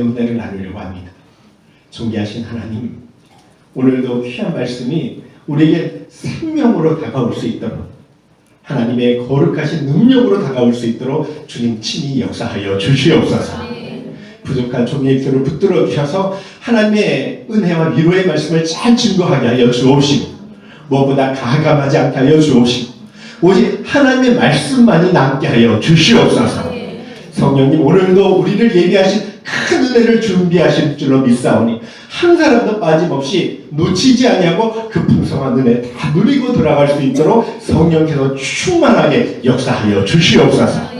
은혜를 나누려고 합니다. 존귀하신 하나님, 오늘도 귀한 말씀이 우리에게 생명으로 다가올 수 있도록, 하나님의 거룩하신 능력으로 다가올 수 있도록 주님 친히 역사하여 주시옵소서. 부족한 종의 귀를 붙들어 주셔서 하나님의 은혜와 위로의 말씀을 잘 증거하게 하여 주옵시고, 무엇보다 가감하지 않게 하여 주옵시고, 오직 하나님의 말씀만이 남게 하여 주시옵소서. 성령님, 오늘도 우리를 예비하신 큰 은혜를 준비하실 줄로 믿사오니 한 사람도 빠짐없이 놓치지 아니하고 그 풍성한 은혜 다 누리고 돌아갈 수 있도록 성령께서 충만하게 역사하여 주시옵소서.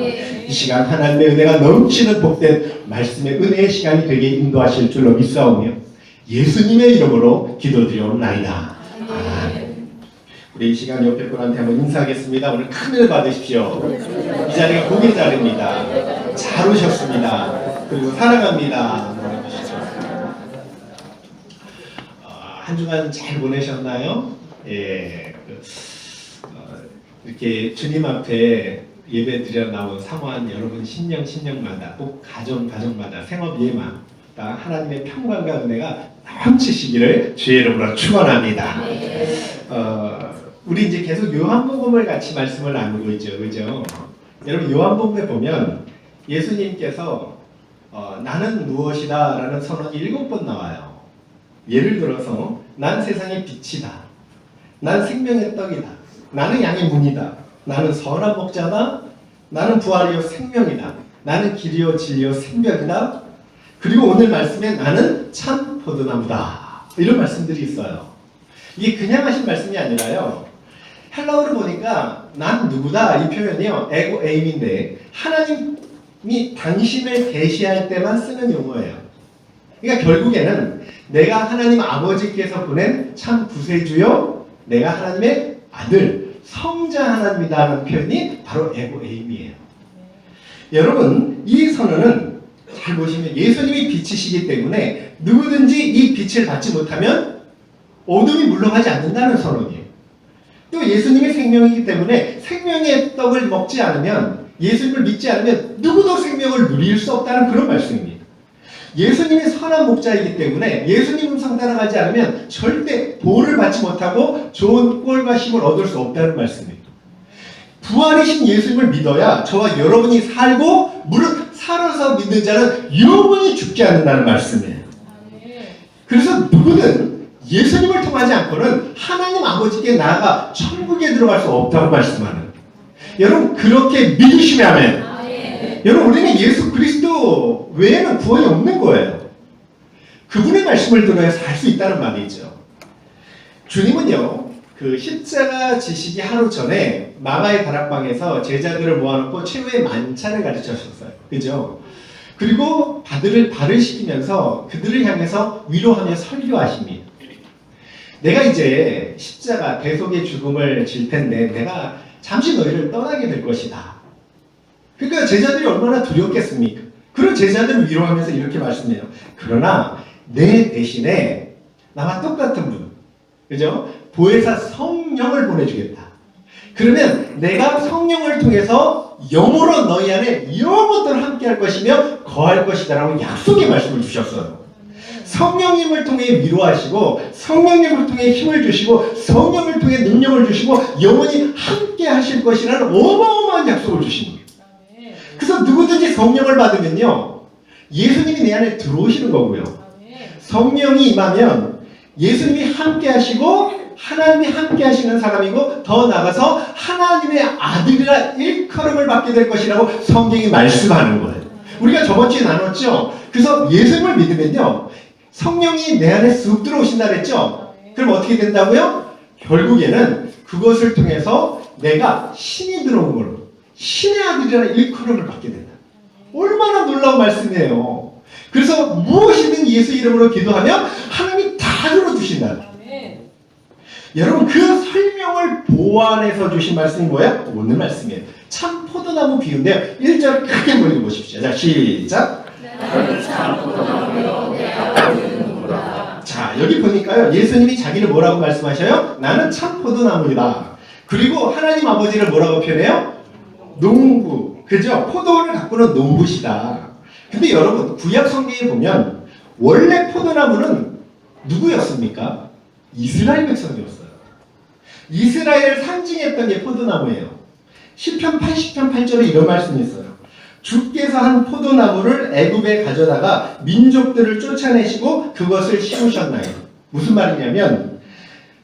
이 시간 하나님의 은혜가 넘치는 복된 말씀의 은혜의 시간이 되게 인도하실 줄로 믿사오며 예수님의 이름으로 기도드리옵나이다. 아멘. 우리 이 시간 옆에 분한테 한번 인사하겠습니다. 오늘 큰 은혜 받으십시오. 이 자리가 복의 자리입니다. 잘 오셨습니다. 그리고 사랑합니다. 한 주간 잘 보내셨나요? 예. 이렇게 주님 앞에 예배 드려 나온 사모한 여러분 신령마다 꼭 가정마다 생업 예마다 하나님의 평강과 은혜가 넘치시기를 주의 이름으로 축원합니다. 우리 이제 계속 요한복음을 같이 말씀을 나누고 있죠, 그죠? 여러분 요한복음에 보면 예수님께서 나는 무엇이다 라는 선언이 7번 나와요. 예를 들어서 난 세상의 빛이다, 난 생명의 떡이다, 나는 양의 문이다, 나는 선한 목자다, 나는 부활이요 생명이다, 나는 길이요 진리요 생명이다, 그리고 오늘 말씀에 나는 참 포도나무다, 이런 말씀들이 있어요. 이게 그냥 하신 말씀이 아니라요, 헬라어로 보니까 난 누구다 이 표현이요 에고 에임인데 하나님이 당신을 계시할 때만 쓰는 용어예요. 그러니까 결국에는 내가 하나님 아버지께서 보낸 참 구세주요, 내가 하나님의 아들 성자 하나님이다라는 표현이 바로 에고 에임이에요. 여러분 이 선언은 잘 보시면 예수님이 빛이시기 때문에 누구든지 이 빛을 받지 못하면 어둠이 물러가지 않는다는 선언이에요. 또 예수님이 생명이기 때문에 생명의 떡을 먹지 않으면, 예수님을 믿지 않으면 누구도 생명을 누릴 수 없다는 그런 말씀입니다. 예수님이 선한 목자이기 때문에 예수님 음성 따라가지 않으면 절대 보호를 받지 못하고 좋은 꼴과 힘을 얻을 수 없다는 말씀입니다. 부활이신 예수님을 믿어야 저와 여러분이 살고 무릇 살아서 믿는 자는 영원히 죽지 않는다는 말씀이에요. 그래서 누구든 예수님을 통하지 않고는 하나님 아버지께 나아가 천국에 들어갈 수 없다고 말씀하는, 여러분 그렇게 믿으시면 아멘. 여러분 우리는 예수 그리스도 외에는 구원이 없는 거예요. 그분의 말씀을 들어야 살 수 있다는 말이죠. 주님은요 그 십자가 지시기 하루 전에 마가의 다락방에서 제자들을 모아놓고 최후의 만찬을 가르치셨어요. 그죠? 그리고 발을 씻기면서 그들을 향해서 위로하며 설교하십니다. 내가 이제 십자가 대속의 죽음을 질 텐데 내가 잠시 너희를 떠나게 될 것이다. 그러니까 제자들이 얼마나 두렵겠습니까? 그런 제자들을 위로하면서 이렇게 말씀해요. 그러나 내 대신에 나와 똑같은 분, 그죠? 보혜사 성령을 보내주겠다. 그러면 내가 성령을 통해서 영으로 너희 안에 영원토록 함께 할 것이며 거할 것이다 라고 약속의 말씀을 주셨어요. 성령님을 통해 위로하시고 성령님을 통해 힘을 주시고 성령을 통해 능력을 주시고 영원히 함께 하실 것이라는 어마어마한 약속을 주신 거예요. 그래서 누구든지 성령을 받으면요 예수님이 내 안에 들어오시는 거고요, 성령이 임하면 예수님이 함께 하시고 하나님이 함께 하시는 사람이고 더 나아가서 하나님의 아들이라 일컬음을 받게 될 것이라고 성경이 말씀하는 거예요. 우리가 저번 주에 나눴죠. 그래서 예수님을 믿으면요 성령이 내 안에 쑥 들어오신다 그랬죠. 그럼 어떻게 된다고요? 결국에는 그것을 통해서 내가 신이 들어온 걸로 신의 아들이라는 일컬음을 받게 된다. 얼마나 놀라운 말씀이에요. 그래서 무엇이든 예수 이름으로 기도하면 하나님이 다 들어주신다. 여러분 그 설명을 보완해서 주신 말씀이 뭐야? 오늘 말씀이에요. 참 포도나무 비유인데요. 1절 크게 읽어보십시오. 자 시작. 자 여기 보니까요 예수님이 자기를 뭐라고 말씀하셔요? 나는 참 포도나무이다. 그리고 하나님 아버지를 뭐라고 표현해요? 농부, 그죠? 포도를 가꾸는 농부시다. 근데 여러분 구약 성경에 보면 원래 포도나무는 누구였습니까? 이스라엘 백성이었어요. 이스라엘을 상징했던 게 포도나무예요. 시편 80편 8절에 이런 말씀이 있어요. 주께서 한 포도나무를 애굽에 가져다가 민족들을 쫓아내시고 그것을 심으셨나요? 무슨 말이냐면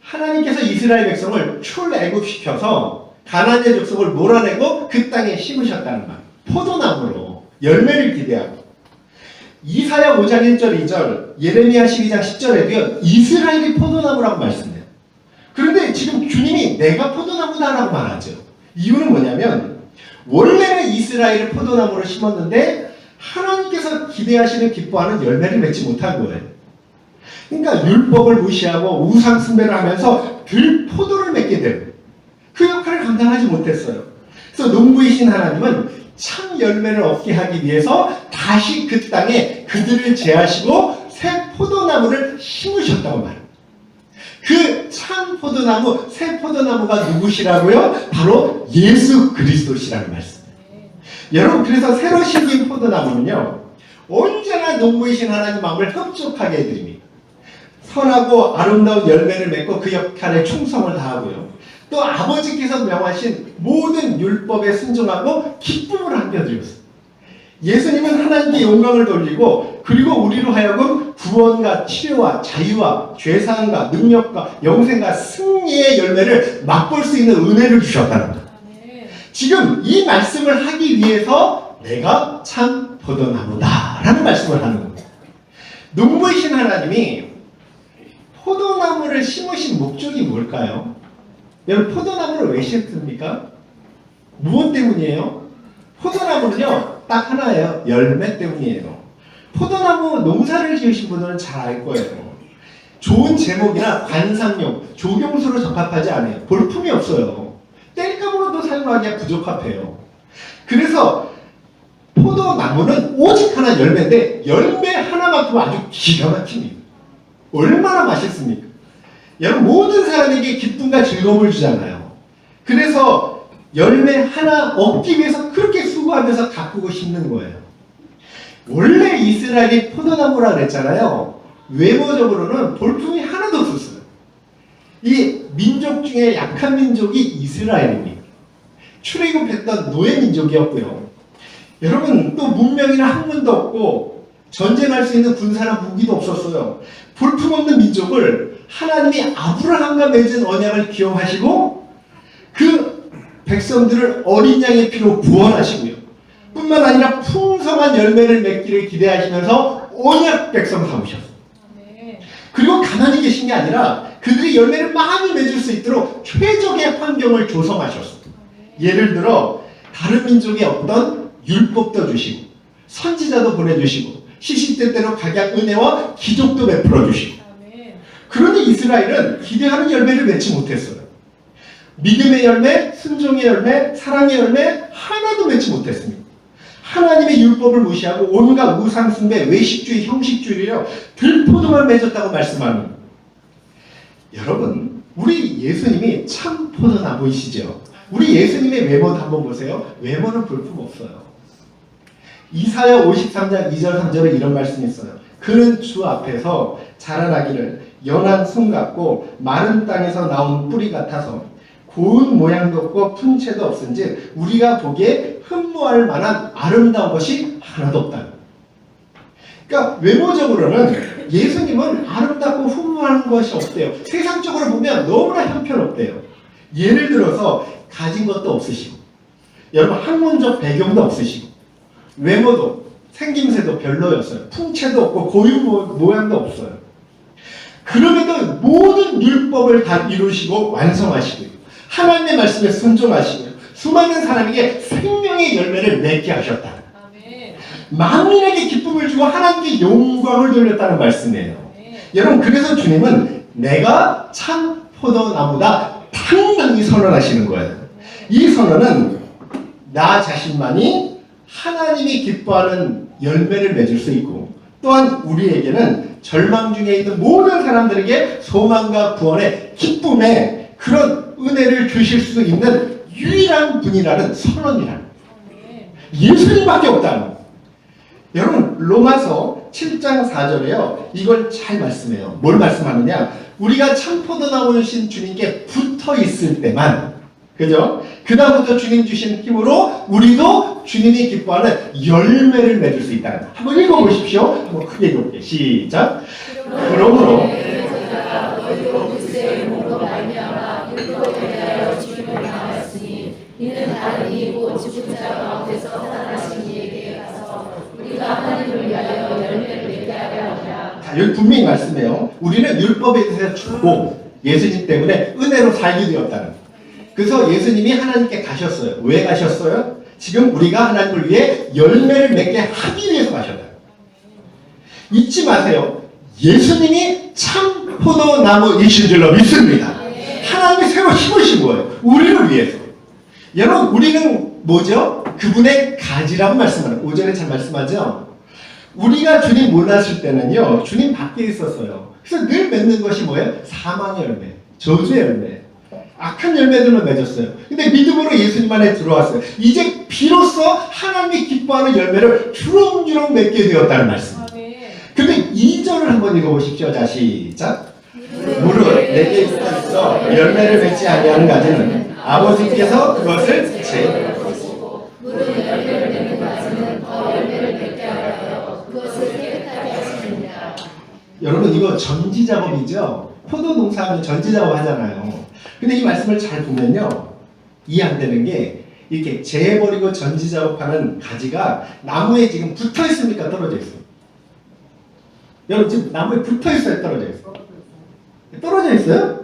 하나님께서 이스라엘 백성을 출애굽시켜서 가나안의 족속을 몰아내고 그 땅에 심으셨다는 말. 포도나무로 열매를 기대하고. 이사야 5장 1절 2절 예레미야 12장 10절에도요 이스라엘이 포도나무라고 말씀해요. 그런데 지금 주님이 내가 포도나무다라고 말하죠. 이유는 뭐냐면 원래는 이스라엘을 포도나무로 심었는데 하나님께서 기대하시는 기뻐하는 열매를 맺지 못한 거예요. 그러니까 율법을 무시하고 우상 숭배를 하면서 들포도를 맺게 되는 그 역할을 감당하지 못했어요. 그래서 농부이신 하나님은 참 열매를 얻게 하기 위해서 다시 그 땅에 그들을 제하시고 새 포도나무를 심으셨다고 말합니다. 그 참 포도나무, 새 포도나무가 누구시라고요? 바로 예수 그리스도시라는 말씀이에요. 여러분 그래서 새로 심긴 포도나무는요 언제나 농부이신 하나님 마음을 흡족하게 해드립니다. 선하고 아름다운 열매를 맺고 그 역할에 충성을 다하고요. 또 아버지께서 명하신 모든 율법에 순종하고 기쁨을 안겨드렸어요. 예수님은 하나님께 영광을 돌리고 그리고 우리로 하여금 구원과 치료와 자유와 죄사함과 능력과 영생과 승리의 열매를 맛볼 수 있는 은혜를 주셨다는 거예요. 지금 이 말씀을 하기 위해서 내가 참 포도나무다 라는 말씀을 하는 겁니다. 농부이신 하나님이 포도나무를 심으신 목적이 뭘까요? 여러분 포도나무를 왜 심습니까? 무엇 때문이에요? 포도나무는요 딱 하나예요. 열매 때문이에요. 포도나무 농사를 지으신 분들은 잘 알 거예요. 좋은 제목이나 관상용, 조경수로 적합하지 않아요. 볼품이 없어요. 땔감으로도 사용하기가 부적합해요. 그래서 포도나무는 오직 하나 열매인데 열매 하나만큼 아주 기가 막힙니다. 얼마나 맛있습니까? 여러분 모든 사람에게 기쁨과 즐거움을 주잖아요. 그래서 열매 하나 얻기 위해서 그렇게 수고하면서 가꾸고 심는 거예요. 원래 이스라엘이 포도나무라 그랬잖아요. 외모적으로는 볼품이 하나도 없었어요. 이 민족 중에 약한 민족이 이스라엘입니다. 출애굽했던 노예 민족이었고요. 여러분 또 문명이나 학문도 없고 전쟁할 수 있는 군사나 무기도 없었어요. 볼품없는 민족을 하나님이 아브라함과 맺은 언약을 기억하시고 그 백성들을 어린 양의 피로 구원하시고요. 뿐만 아니라 풍성한 열매를 맺기를 기대하시면서 언약 백성 삼으셨어요. 그리고 가만히 계신 게 아니라 그들이 열매를 많이 맺을 수 있도록 최적의 환경을 조성하셨어요. 예를 들어 다른 민족의 어떤 율법도 주시고 선지자도 보내주시고 시시때때로 각양 은혜와 기적도 베풀어 주시고. 그러니 이스라엘은 기대하는 열매를 맺지 못했어요. 믿음의 열매, 순종의 열매, 사랑의 열매 하나도 맺지 못했습니다. 하나님의 율법을 무시하고 온갖 우상 숭배, 외식주의, 형식주의로 들포도만 맺었다고 말씀하는. 여러분, 우리 예수님이 참 포도나무이시죠. 우리 예수님의 외모도 한번 보세요. 외모는 볼품 없어요. 이사야 53장 2절 3절에 이런 말씀이 있어요. 그는 주 앞에서 자라나기를 연한 순 같고 마른 땅에서 나온 뿌리 같아서 고운 모양도 없고 품체도 없은즉 우리가 보기에 흠모할 만한 아름다운 것이 하나도 없다. 그러니까 외모적으로는 예수님은 아름답고 흠모하는 것이 없대요. 세상적으로 보면 너무나 형편없대요. 예를 들어서 가진 것도 없으시고 여러분 학문적 배경도 없으시고 외모도 생김새도 별로였어요. 풍채도 없고 고유 모양도 없어요. 그럼에도 모든 율법을 다 이루시고 완성하시고요. 하나님의 말씀에 순종하시고요. 수많은 사람에게 생명의 열매를 맺게 하셨다. 만민에게 기쁨을 주고 하나님께 영광을 돌렸다는 말씀이에요. 여러분 그래서 주님은 내가 참 포도나무다 당당히 선언하시는 거예요. 이 선언은 나 자신만이 하나님이 기뻐하는 열매를 맺을 수 있고 또한 우리에게는 절망 중에 있는 모든 사람들에게 소망과 구원의 기쁨의 그런 은혜를 주실 수 있는 유일한 분이라는 선언이라는 예수님밖에 없다는 거예요. 여러분 로마서 7장 4절에요. 이걸 잘 말씀해요. 뭘 말씀하느냐? 우리가 참포도나무이신 주님께 붙어 있을 때만, 그죠? 그다음부터 주님 주신 힘으로 우리도 주님이 기뻐하는 열매를 맺을 수 있다. 한번 읽어보십시오. 한번 크게 읽어볼게요. 시작. 그러므로 이는 다른 이고 죽은 자 가운데서 살아나신 이에게 가서 우리가 하나님을 위하여 열매를 맺게 하려 하라. 자, 여기 분명히 말씀해요. 우리는 율법에 대해서 죽고 예수님 때문에 은혜로 살게 되었다는. 그래서 예수님이 하나님께 가셨어요. 왜 가셨어요? 지금 우리가 하나님을 위해 열매를 맺게 하기 위해서 가셨다. 잊지 마세요. 예수님이 참 포도나무이신 줄로 믿습니다. 하나님이 새로 심으신 거예요. 우리를 위해서. 여러분, 우리는 뭐죠? 그분의 가지라고 말씀하는, 오전에 잘 말씀하죠? 우리가 주님 몰랐을 때는요, 주님 밖에 있었어요. 그래서 늘 맺는 것이 뭐예요? 사망의 열매, 저주의 열매, 악한 열매들만 맺었어요. 근데 믿음으로 예수님 안에 들어왔어요. 이제 비로소 하나님이 기뻐하는 열매를 주렁주렁 맺게 되었다는 말씀. 근데 2절을 한번 읽어보십시오. 자, 시작. 무릇 내게 있어 열매를 맺지 아니하는 가지는 아버지께서 그것을 제거하시고 무릇 열매를 맺는 가지는 더 열매를 맺게 하여 그것을 깨끗하게 하십니다. 여러분, 이거 전지 작업이죠. 포도 농사하면 전지 작업 하잖아요. 근데 이 말씀을 잘 보면요, 이해 안 되는 게, 이렇게 재버리고 전지 작업하는 가지가 나무에 지금 붙어 있습니까? 떨어져 있어요? 여러분, 지금 나무에 붙어 있어요? 떨어져 있어요? 떨어져 있어요?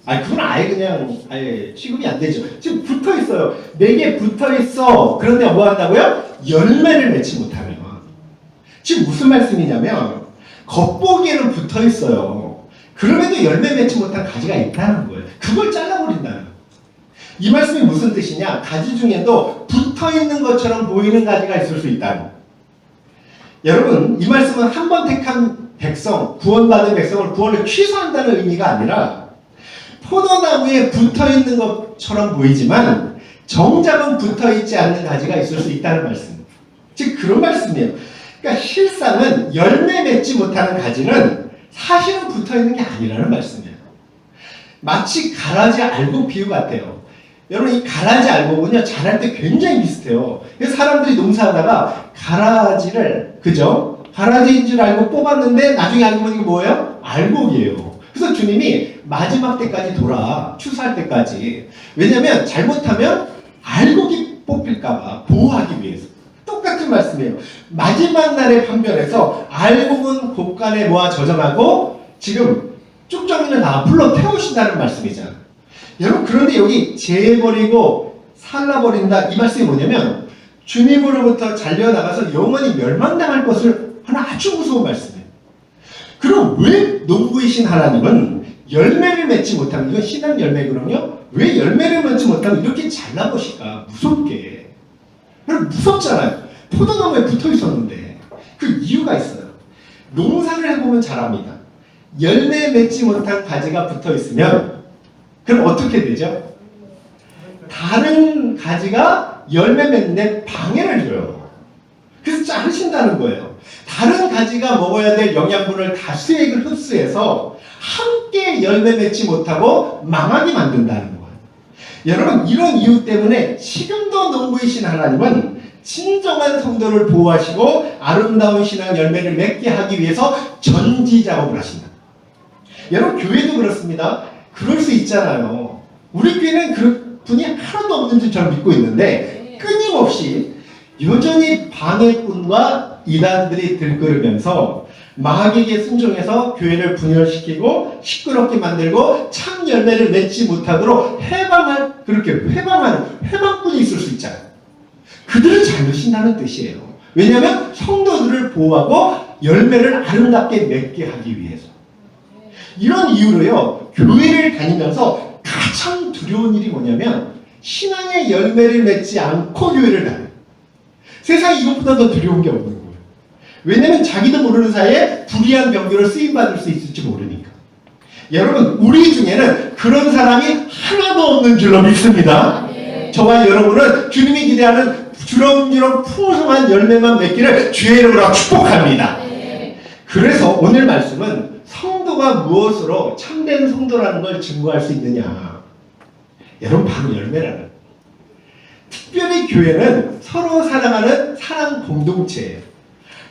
아니, 그건 아예 그냥 아예 취급이 안 되죠. 지금 붙어 있어요. 내게 붙어 있어. 그런데 뭐 한다고요? 열매를 맺지 못하면. 지금 무슨 말씀이냐면, 겉보기에는 붙어 있어요. 그럼에도 열매 맺지 못한 가지가 있다는 거예요. 그걸 잘라버린다는 거예요. 이 말씀이 무슨 뜻이냐? 가지 중에도 붙어 있는 것처럼 보이는 가지가 있을 수 있다는 거예요. 여러분, 이 말씀은 한 번 택한 백성, 구원받은 백성을 구원을 취소한다는 의미가 아니라, 포도나무에 붙어있는 것처럼 보이지만 정작은 붙어있지 않는 가지가 있을 수 있다는 말씀. 즉 그런 말씀이에요. 그러니까 실상은 열매 맺지 못하는 가지는 사실은 붙어있는 게 아니라는 말씀이에요. 마치 가라지 알곡 비유 같아요. 여러분, 이 가라지 알곡은요, 자랄 때 굉장히 비슷해요. 그래서 사람들이 농사하다가 가라지를, 그죠? 가라지인 줄 알고 뽑았는데 나중에 알고 보니 뭐예요? 알곡이에요. 그래서 주님이 마지막 때까지 돌아, 추수할 때까지. 왜냐면 잘못하면 알곡이 뽑힐까봐 보호하기 위해서. 똑같은 말씀이에요. 마지막 날의 판별에서 알곡은 곳간에 모아 저장하고 지금 쭉정이는 다 불러 태우신다는 말씀이잖아요. 여러분, 그런데 여기 재버리고 살라버린다, 이 말씀이 뭐냐면 주님으로부터 잘려나가서 영원히 멸망당할 것을 하는 아주 무서운 말씀이에요. 그럼 왜 농부이신 하나님은 열매를 맺지 못하면, 이건 신앙 열매거든요. 왜 열매를 맺지 못하면 이렇게 잘라보실까? 무섭게. 그럼 무섭잖아요. 포도나무에 붙어 있었는데. 그 이유가 있어요. 농사를 해보면 잘합니다. 열매 맺지 못한 가지가 붙어 있으면 그럼 어떻게 되죠? 다른 가지가 열매 맺는데 방해를 줘요. 그래서 자르신다는 거예요. 다른 가지가 먹어야 될 영양분을 다수액을 흡수해서 함께 열매 맺지 못하고 망하게 만든다는 거예요. 여러분, 이런 이유 때문에 지금도 농부이신 하나님은 진정한 성도를 보호하시고 아름다운 신앙 열매를 맺게 하기 위해서 전지 작업을 하신다. 여러분, 교회도 그렇습니다. 그럴 수 있잖아요. 우리 교회는 그 분이 하나도 없는 줄 저는 믿고 있는데 끊임없이 여전히 방해꾼과 이단들이 들끓으면서 마귀에게 순종해서 교회를 분열시키고 시끄럽게 만들고 참 열매를 맺지 못하도록 그렇게 회방하는 회방꾼이 있을 수 있잖아요. 그들을 잘르신다는 뜻이에요. 왜냐하면 성도들을 보호하고 열매를 아름답게 맺게 하기 위해서. 이런 이유로요, 교회를 다니면서 가장 두려운 일이 뭐냐면 신앙의 열매를 맺지 않고 교회를 다녀요. 세상에 이것보다 더 두려운 게 없는 거예요. 왜냐면 자기도 모르는 사이에 불의한 병교를 쓰임받을 수 있을지 모르니까. 여러분, 우리 중에는 그런 사람이 하나도 없는 줄로 믿습니다. 저와 여러분은 주님이 기대하는 주렁주렁 풍성한 열매만 맺기를 주의 이름으로 축복합니다. 그래서 오늘 말씀은 성도가 무엇으로 참된 성도라는 걸 증거할 수 있느냐. 여러분, 바로 열매라는. 특별히 교회는 서로 사랑하는 사랑 공동체예요.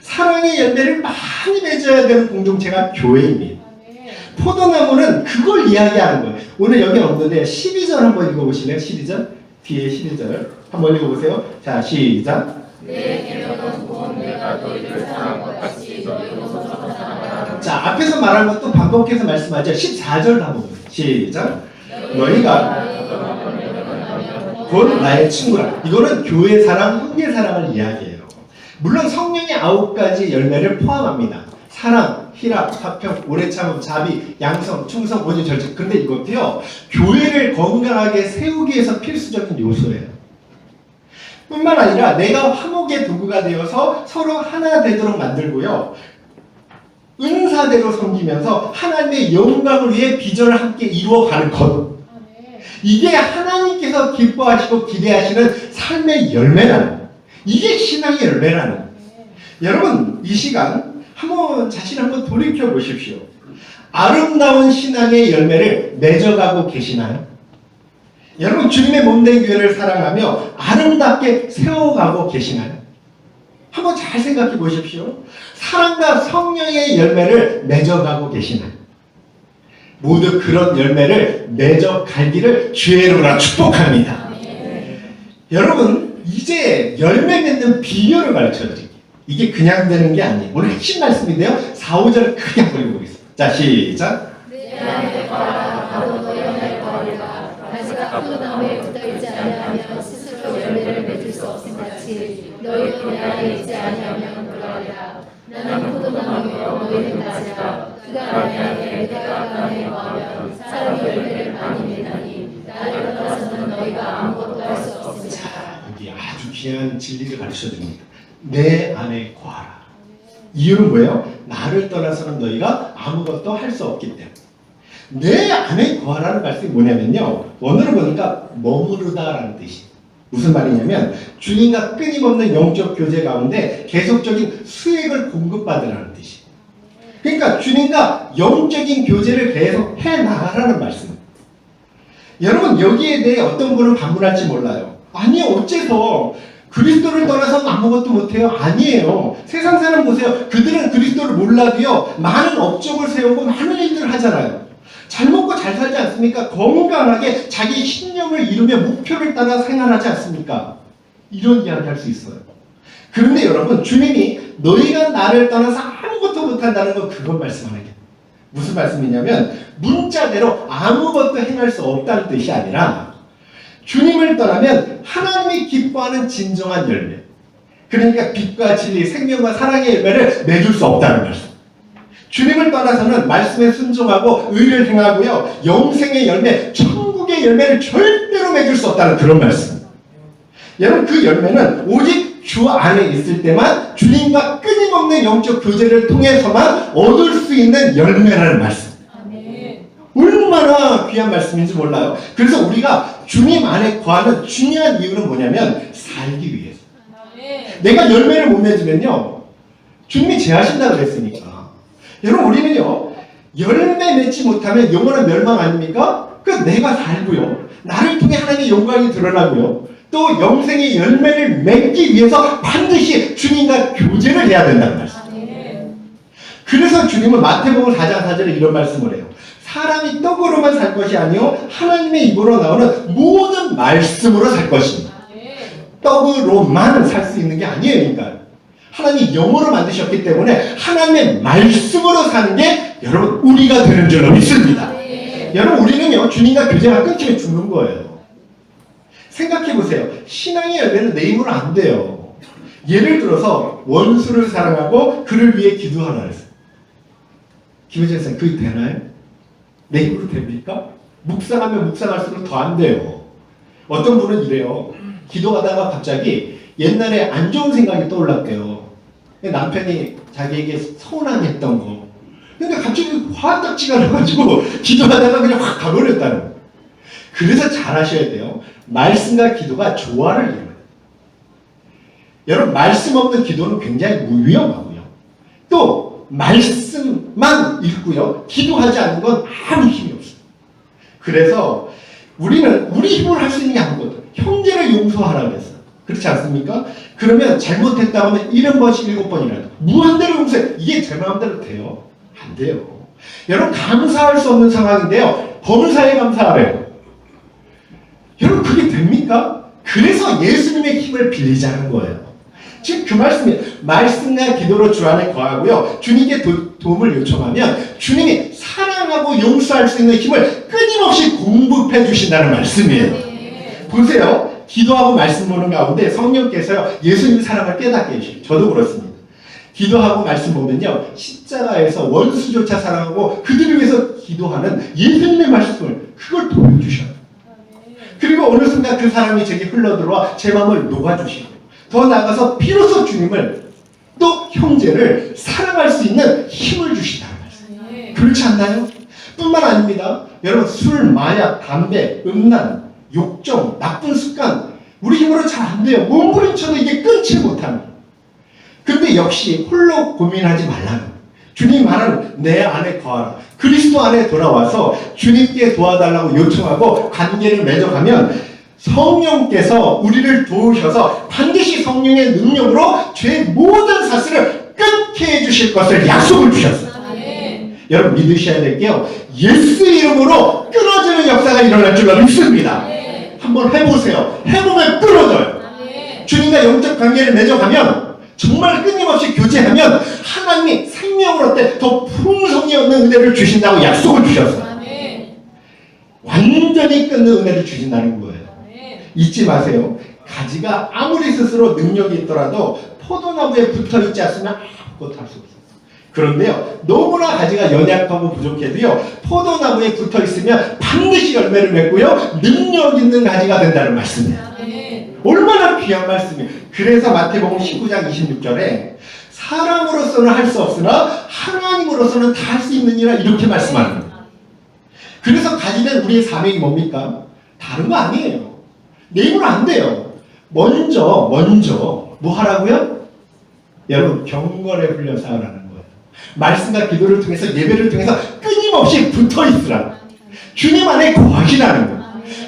사랑의 열매를 많이 맺어야 되는 공동체가 교회입니다. 포도나무는 그걸 이야기하는 거예요. 오늘 여기 없는데 12절 한번 읽어보실래요? 12절? 뒤에 12절 한번 읽어보세요. 자, 시작. 내 계명은 곧 내가 너희를 사랑한 것 같이 너희도 서로 사랑하라. 자, 앞에서 말한 것도 반복해서 말씀하죠. 14절 한번 보세요. 시작. 너희가 곧 나의 친구라. 이거는 교회 사랑, 형제 사랑을 이야기해요. 물론 성령의 9가지 열매를 포함합니다. 사랑, 희락, 화평, 오래 참음, 자비, 양성, 충성, 온유, 절제. 근데 이것도요, 교회를 건강하게 세우기 위해서 필수적인 요소예요. 뿐만 아니라 내가 화목의 도구가 되어서 서로 하나 되도록 만들고요. 은사대로 섬기면서 하나님의 영광을 위해 비전을 함께 이루어가는 것. 이게 하나님께서 기뻐하시고 기대하시는 삶의 열매라는 거예요. 이게 신앙의 열매라는 거예요. 여러분, 이 시간 한번 자신 한번 돌이켜 보십시오. 아름다운 신앙의 열매를 맺어가고 계시나요? 여러분, 주님의 몸된 교회를 사랑하며 아름답게 세워가고 계시나요? 한번 잘 생각해 보십시오. 사랑과 성령의 열매를 맺어가고 계시나요? 모두 그런 열매를 맺어갈기를 주의 이름으로 축복합니다. 여러분, 이제 열매 맺는 비결을 가르쳐드릴게요. 이게 그냥 되는 게 아니에요. 오늘 핵심 말씀인데요. 4, 5절을 크게 한번 읽어보겠습니다. 자, 시작. 내 안에 거하라. 나도 너희 안에 거하리라. 가지가 포도나무에 붙어있지 아니하면 스스로 열매를 맺을 수 없음 같이 너희도 내 안에 있지 아니하면 그러하리라. 나는 포도나무요 너희는 가지라. 그가 내 안에 내가 그 안에 거하면 사람이 열매를 많이 내나니 나를 떠나서는 너희가 아무것도 할 수 없으니라. 자, 여기 아주 귀한 진리를 가르쳐줍니다. 내 안에 거하라. 이유는 뭐예요? 나를 떠나서는 너희가 아무것도 할 수 없기 때문에. 내 안에 거하라는 말씀이 뭐냐면요, 원어로 보니까 머무르다라는 뜻이에요. 무슨 말이냐면 주님과 끊임없는 영적 교제 가운데 계속적인 수익을 공급받으라는 뜻이에요. 그러니까 주님과 영적인 교제를 계속 해나가라는 말씀입니다. 여러분, 여기에 대해 어떤 분은 반문할지 몰라요. 아니, 어째서 그리스도를 떠나서는 아무것도 못해요? 아니에요. 세상 사람 보세요. 그들은 그리스도를 몰라도요, 많은 업적을 세우고 많은 일들을 하잖아요. 잘 먹고 잘 살지 않습니까? 건강하게 자기 신념을 이루며 목표를 따라 생활하지 않습니까? 이런 이야기 할 수 있어요. 그런데 여러분, 주님이 너희가 나를 떠나서 아무것도 못한다는 건 그건 말씀하는 게 무슨 말씀이냐면 문자대로 아무것도 행할 수 없다는 뜻이 아니라 주님을 떠나면 하나님이 기뻐하는 진정한 열매, 그러니까 빛과 진리, 생명과 사랑의 열매를 맺을 수 없다는 말씀. 주님을 떠나서는 말씀에 순종하고 의를 행하고요, 영생의 열매, 천국의 열매를 절대로 맺을 수 없다는 그런 말씀. 여러분, 그 열매는 오직 주 안에 있을 때만 주님과 끊임없는 영적 교제를 통해서만 얻을 수 있는 열매라는 말씀. 얼마나 귀한 말씀인지 몰라요. 그래서 우리가 주님 안에 거하는 중요한 이유는 뭐냐면 살기 위해서. 내가 열매를 못 맺으면요, 주님이 제하신다고 그랬으니까. 여러분, 우리는요, 열매 맺지 못하면 영원한 멸망 아닙니까? 그 내가 살고요, 나를 통해 하나님의 영광이 드러나고요, 또 영생의 열매를 맺기 위해서 반드시 주님과 교제를 해야 된다는 말씀. 그래서 주님은 마태복음 4장 4절에 이런 말씀을 해요. 사람이 떡으로만 살 것이 아니요 하나님의 입으로 나오는 모든 말씀으로 살 것입니다. 떡으로만 살 수 있는 게 아니에요. 그러니까 하나님이 영으로 만드셨기 때문에 하나님의 말씀으로 사는 게 여러분 우리가 되는 줄로 믿습니다. 여러분, 우리는요, 주님과 교제가 끊기면 죽는 거예요. 생각해 보세요. 신앙의 열매는 내 힘으로 안 돼요. 예를 들어서 원수를 사랑하고 그를 위해 기도하라 했어요. 김혜재 선생님, 그게 되나요? 내 힘으로 됩니까? 묵상하면 묵상할수록 더 안 돼요. 어떤 분은 이래요. 기도하다가 갑자기 옛날에 안 좋은 생각이 떠올랐대요. 남편이 자기에게 서운하게 했던 거. 근데 갑자기 화딱지가 나가지고 기도하다가 그냥 확 가버렸다는 거예요. 그래서 잘 하셔야 돼요. 말씀과 기도가 조화를 이루어요. 여러분 말씀 없는 기도는 굉장히 위험하고요. 또 말씀만 읽고요. 기도하지 않는 건 아무 힘이 없어요. 그래서 우리는 우리 힘으로 할 수 있는 게 아무것도 형제를 용서하라 그랬어요. 그렇지 않습니까? 그러면 잘못했다고 하면 70번씩 7번이라도 무한대로 용서해. 이게 제 마음대로 돼요? 안 돼요. 여러분 감사할 수 없는 상황인데요. 범사에 감사하래요. 여러분 그게 됩니까? 그래서 예수님의 힘을 빌리자는 거예요. 지금 그 말씀이에요. 말씀과 기도로 주 안에 거하고요. 주님께 도움을 요청하면 주님이 사랑하고 용서할 수 있는 힘을 끊임없이 공급해 주신다는 말씀이에요. 보세요. 기도하고 말씀 보는 가운데 성령께서요. 예수님의 사랑을 깨닫게 해주셔요. 저도 그렇습니다. 기도하고 말씀 보면요. 십자가에서 원수조차 사랑하고 그들을 위해서 기도하는 예수님의 말씀을 그걸 보여주셔요. 그리고 어느 순간 그 사랑이 제게 흘러들어와 제 마음을 녹아주시고 더 나아가서 비로소 주님을 또 형제를 사랑할 수 있는 힘을 주시다는 말씀. 그렇지 않나요? 뿐만 아닙니다. 여러분 술, 마약, 담배, 음란, 욕정, 나쁜 습관 우리 힘으로 잘 안 돼요. 몸부림쳐도 이게 끊지 못하는. 근데 역시 홀로 고민하지 말라는. 주님 말하는 내 안에 거하라. 그리스도 안에 돌아와서 주님께 도와달라고 요청하고 관계를 맺어가면 성령께서 우리를 도우셔서 반드시 성령의 능력으로 죄의 모든 사슬을 끊게 해주실 것을 약속을 주셨어요. 여러분 믿으셔야 될 게요. 예수 이름으로 끊어지는 역사가 일어날 줄로 믿습니다. 한번 해보세요. 해보면 끊어져요. 주님과 영적 관계를 맺어가면 정말 끊임없이 교제하면 하나님이 생명을 얻되 더 풍성히 얻는 은혜를 주신다고 약속을 주셨어요. 완전히 끊는 은혜를 주신다는 거예요. 잊지 마세요. 가지가 아무리 스스로 능력이 있더라도 포도나무에 붙어있지 않으면 아무것도 할 수 없어요. 그런데요. 너무나 가지가 연약하고 부족해도요. 포도나무에 붙어있으면 반드시 열매를 맺고요. 능력 있는 가지가 된다는 말씀이에요. 얼마나 귀한 말씀이에요. 그래서 마태복음 19장 26절에 사람으로서는 할 수 없으나 하나님으로서는 다 할 수 있느니라 이렇게 말씀하는 거예요. 그래서 가지는 우리의 사명이 뭡니까? 다른 거 아니에요. 내 힘으로 안 돼요. 먼저 뭐 하라고요? 여러분 경건에 훈련사 하라는 거예요. 말씀과 기도를 통해서 예배를 통해서 끊임없이 붙어있으라. 주님 안에 거하시라는 거예요.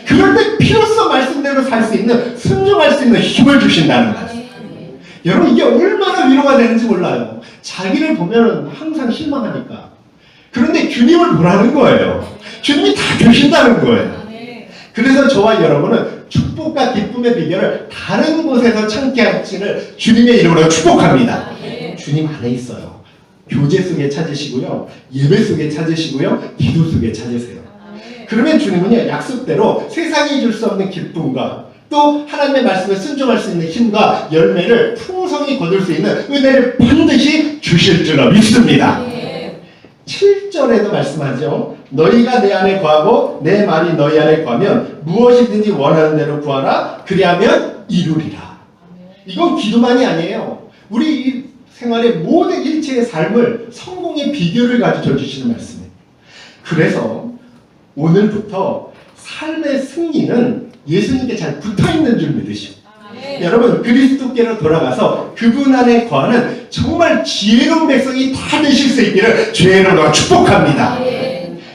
그럴 때 비로소 말씀대로 살 수 있는 순종할 수 있는 힘을 주신다는 거예요. 여러분 이게 얼마나 위로가 되는지 몰라요. 자기를 보면 항상 실망하니까. 그런데 주님을 보라는 거예요. 주님이 다 주신다는 거예요. 그래서 저와 여러분은 축복과 기쁨의 비결을 다른 곳에서 찾게 할지를 주님의 이름으로 축복합니다. 주님 안에 있어요. 교제 속에 찾으시고요. 예배 속에 찾으시고요. 기도 속에 찾으세요. 그러면 주님은요. 약속대로 세상이 줄 수 없는 기쁨과 또 하나님의 말씀에 순종할 수 있는 힘과 열매를 풍성히 거둘 수 있는 은혜를 반드시 주실 줄로 믿습니다. 7절에도 말씀하죠. 너희가 내 안에 거하고 내 말이 너희 안에 거하면 무엇이든지 원하는 대로 구하라. 그리하면 이루리라. 이건 기도만이 아니에요. 우리 생활의 모든 일체의 삶을 성공의 비결을 가르쳐 주시는 말씀이에요. 그래서 오늘부터 삶의 승리는 예수님께 잘 붙어있는 줄 믿으시고 여러분 그리스도께로 돌아가서 그분 안에 거하는 정말 지혜로운 백성이 다 되실 수 있기를 주의 이름으로 축복합니다.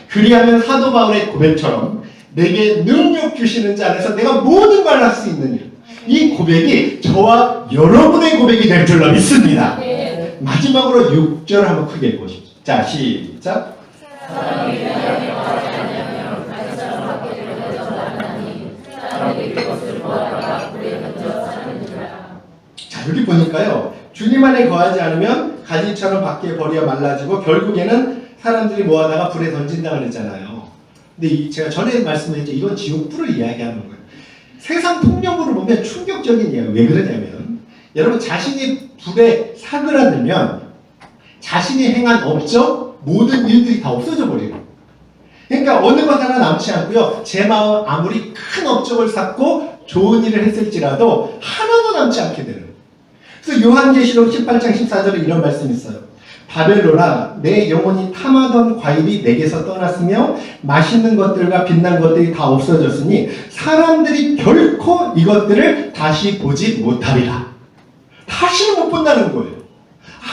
그리하면 사도 바울의 고백처럼 내게 능력 주시는 자 안에서 내가 모든 걸 할 수 있는 일. 이 고백이 저와 여러분의 고백이 될 줄로 믿습니다. 마지막으로 6절 한번 크게 보십시오. 자 시작. 자 여기 보니까요. 주님 안에 거하지 않으면 가지처럼 밖에 버려 말라지고 결국에는 사람들이 모아다가 불에 던진다고 그랬잖아요. 근데 제가 전에 말씀드렸죠. 이건 지옥불을 이야기하는 거예요. 세상 통념으로 보면 충격적인 이야기예요. 왜 그러냐면 여러분 자신이 불에 사그라들면 자신이 행한 업적 모든 일들이 다 없어져 버려요. 그러니까 어느 것 하나 남지 않고요. 제 마음 아무리 큰 업적을 쌓고 좋은 일을 했을지라도 하나도 남지 않게 되는 거예요. 그래서 요한계시록 18장 14절에 이런 말씀이 있어요. 바벨론아 내 영혼이 탐하던 과일이 내게서 떠났으며 맛있는 것들과 빛난 것들이 다 없어졌으니 사람들이 결코 이것들을 다시 보지 못하리라. 다시는 못 본다는 거예요.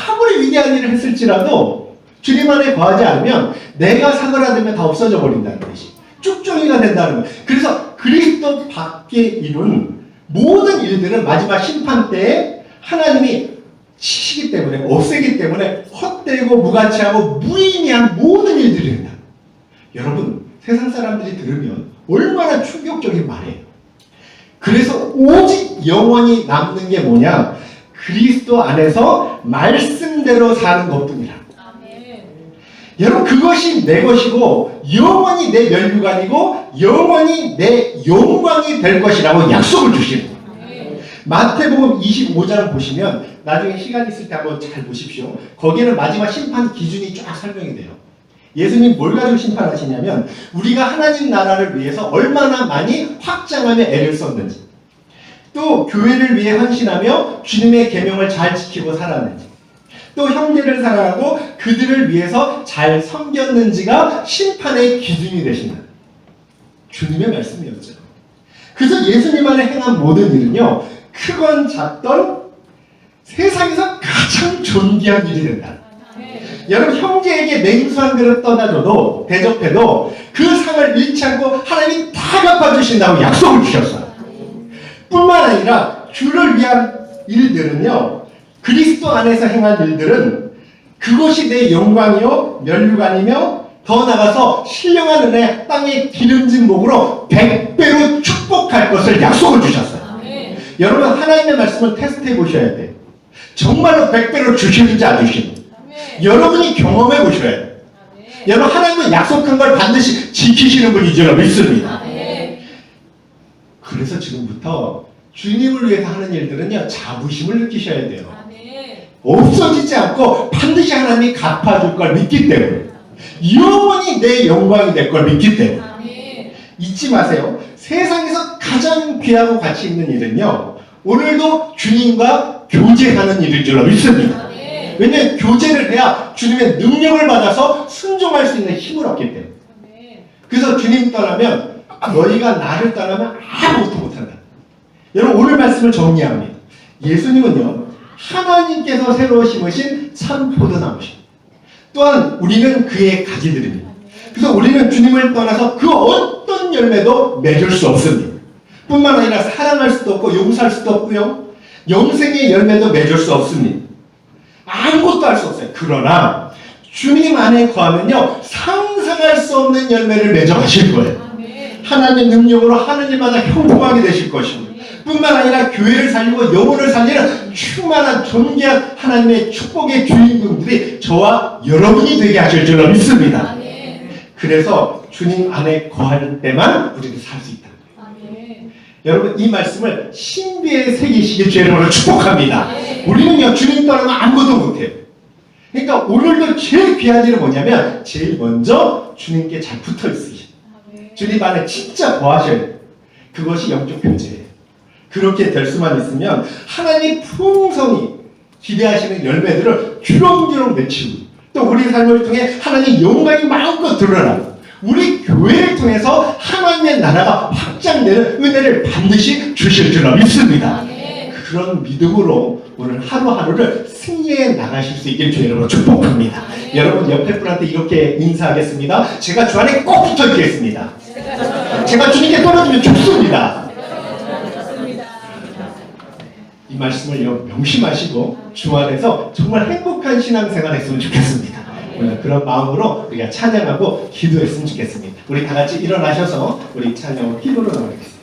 아무리 위대한 일을 했을지라도 주님 안에 거하지 않으면 내가 사그라들면 다 없어져 버린다는 것이 쭉정이가 된다는 거예요. 그래서 그리스도 밖에 이룬 모든 일들은 마지막 심판 때에 하나님이 치시기 때문에, 없애기 때문에 헛되고 무가치하고 무의미한 모든 일들이 된다. 여러분, 세상 사람들이 들으면 얼마나 충격적인 말이에요. 그래서 오직 영원히 남는 게 뭐냐? 그리스도 안에서 말씀대로 사는 것뿐이라. 여러분, 그것이 내 것이고 영원히 내 면류관이고 영원히 내 영광이 될 것이라고 약속을 주시는 거예요. 마태복음 25장 보시면 나중에 시간 있을 때 한번 잘 보십시오. 거기에는 마지막 심판 기준이 쫙 설명이 돼요. 예수님 뭘 가지고 심판하시냐면 우리가 하나님 나라를 위해서 얼마나 많이 확장하며 애를 썼는지, 또 교회를 위해 헌신하며 주님의 계명을 잘 지키고 살았는지, 또 형제를 사랑하고 그들을 위해서 잘 섬겼는지가 심판의 기준이 되신다. 주님의 말씀이었죠. 그래서 예수님 안에 행한 모든 일은요, 크건 작던 세상에서 가장 존귀한 일이 된다. 여러분, 형제에게 냉수한 그릇 떠나줘도, 대접해도 그 상을 잃지 않고 하나님이 다 갚아주신다고 약속을 주셨어요. 뿐만 아니라 주를 위한 일들은요, 그리스도 안에서 행한 일들은 그것이 내 영광이요 면류관이며 더 나가서 신령한 은혜 땅에 기름진 목으로 100배로 축복할 것을 약속을 주셨어요. 여러분, 하나님의 말씀을 테스트해 보셔야 돼요. 정말로 100배로 주시는지 안 주시는지 여러분이 경험해 보셔야 돼요. 여러분, 하나님은 약속한 걸 반드시 지키시는 분인 줄 믿습니다. 그래서 지금부터 주님을 위해서 하는 일들은요, 자부심을 느끼셔야 돼요. 없어지지 않고 반드시 하나님이 갚아줄 걸 믿기 때문에, 영원히 내 영광이 될 걸 믿기 때문에. 잊지 마세요. 세상에서 가장 귀하고 가치 있는 일은요, 오늘도 주님과 교제하는 일일 줄 믿습니다. 왜냐하면 교제를 해야 주님의 능력을 받아서 순종할 수 있는 힘을 얻기 때문에. 그래서 주님 떠나면, 너희가 나를 떠나면 아무것도 못한다. 여러분, 오늘 말씀을 정리합니다. 예수님은요, 하나님께서 새로 심으신 참 포도나무십니다. 또한 우리는 그의 가지들입니다. 그래서 우리는 주님을 떠나서 그 어떤 열매도 맺을 수 없습니다. 뿐만 아니라 사랑할 수도 없고 용서할 수도 없고요, 영생의 열매도 맺을 수 없습니다. 아무것도 할 수 없어요. 그러나 주님 안에 거하면요, 상상할 수 없는 열매를 맺어가실 거예요. 하나님의 능력으로 하느님마다 형통하게 되실 것입니다. 뿐만 아니라 교회를 살리고 영혼을 살리는 충만한 존귀한 하나님의 축복의 주인공들이 저와 여러분이 되게 하실 줄로 믿습니다. 그래서 주님 안에 거할 때만 우리도 살 수 있다. 여러분, 이 말씀을 신비에 새기시길 주의 이름으로 축복합니다. 우리는요, 주님 떠나면 아무것도 못해요. 그러니까 오늘도 제일 귀한 일은 뭐냐면, 제일 먼저 주님께 잘 붙어 있으시죠. 주님 안에 진짜 거하셔야 돼요. 그것이 영적 교제예요. 그렇게 될 수만 있으면 하나님 풍성히 기대하시는 열매들을 주렁주렁 맺히고, 또 우리 삶을 통해 하나님 영광이 마음껏 드러나고, 우리 교회를 통해서 하나님의 나라가 확장되는 은혜를 반드시 주실 줄 믿습니다. 그런 믿음으로 오늘 하루하루를 승리해 나가실 수 있길 주의 이름으로 축복합니다. 여러분, 옆에 분한테 이렇게 인사하겠습니다. 제가 주 안에 꼭 붙어 있겠습니다. 제가 주님께 떨어지면 죽습니다. 이 말씀을 명심하시고 주 안에서 정말 행복한 신앙생활 했으면 좋겠습니다. 오늘 그런 마음으로 우리가 찬양하고 기도했으면 좋겠습니다. 우리 다 같이 일어나셔서 우리 찬양을 기도로 나가겠습니다.